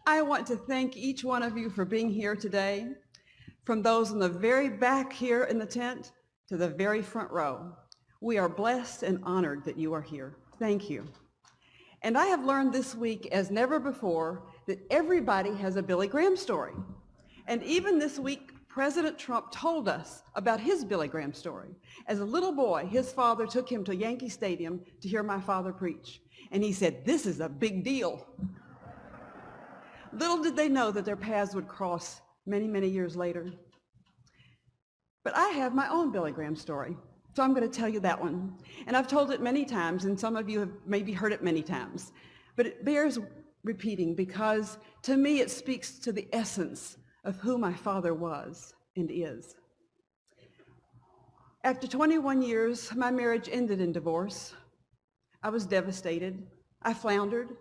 I want to thank each one of you for being here today, from those in the very back here in the tent to the very front row. We are blessed and honored that you are here. Thank you. And I have learned this week, as never before, that everybody has a Billy Graham story. And even this week, President Trump told us about his Billy Graham story. As a little boy, his father took him to Yankee Stadium to hear my father preach. And he said, "This is a big deal." Little did they know that their paths would cross many, many years later. But I have my own Billy Graham story, so I'm going to tell you that one. And I've told it many times, and some of you have maybe heard it many times. But it bears repeating because, to me, it speaks to the essence of who my father was and is. After 21 years, my marriage ended in divorce. I was devastated. I floundered.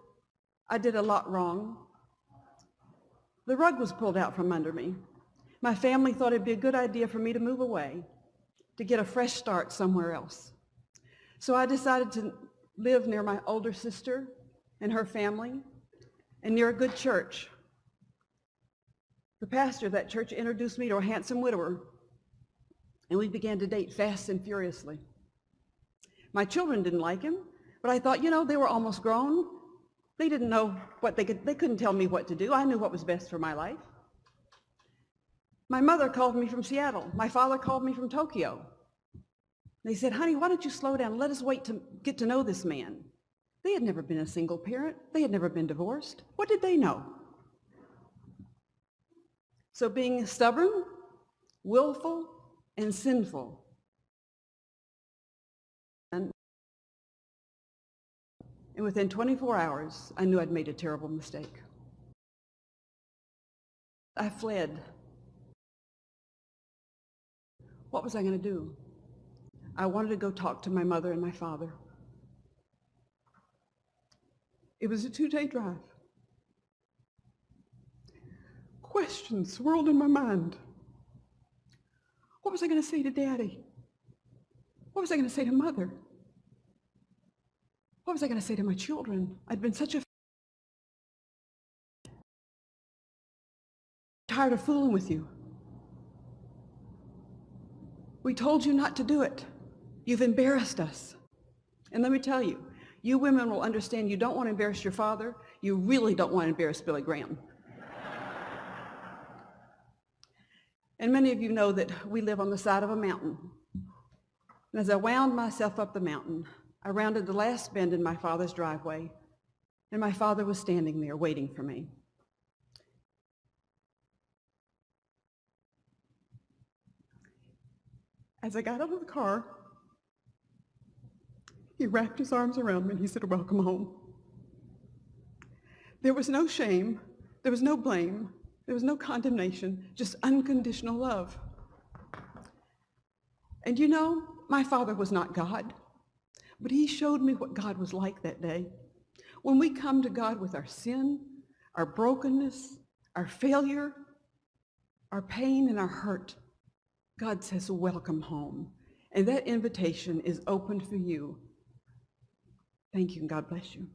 I did a lot wrong. The rug was pulled out from under me. My family thought it'd be a good idea for me to move away, to get a fresh start somewhere else. So I decided to live near my older sister and her family and near a good church. The pastor of that church introduced me to a handsome widower, and we began to date fast and furiously. My children didn't like him, but I thought, they were almost grown. They didn't know they couldn't tell me what to do. I knew what was best for my life. My mother called me from Seattle. My father called me from Tokyo. They said, "Honey, why don't you slow down? Let us wait to get to know this man." They had never been a single parent. They had never been divorced. What did they know? So being stubborn, willful, and sinful, and within 24 hours, I knew I'd made a terrible mistake. I fled. What was I going to do? I wanted to go talk to my mother and my father. It was a 2-day drive. Questions swirled in my mind. What was I going to say to Daddy? What was I going to say to Mother? What was I going to say to my children? I'd been such a tired of fooling with you. We told you not to do it. You've embarrassed us. And let me tell you, you women will understand you don't want to embarrass your father. You really don't want to embarrass Billy Graham. And many of you know that we live on the side of a mountain. And as I wound myself up the mountain, I rounded the last bend in my father's driveway, and my father was standing there waiting for me. As I got out of the car, he wrapped his arms around me and he said, "Welcome home." There was no shame, there was no blame, there was no condemnation, just unconditional love. And my father was not God. But he showed me what God was like that day. When we come to God with our sin, our brokenness, our failure, our pain, and our hurt, God says, "Welcome home." And that invitation is open for you. Thank you, and God bless you.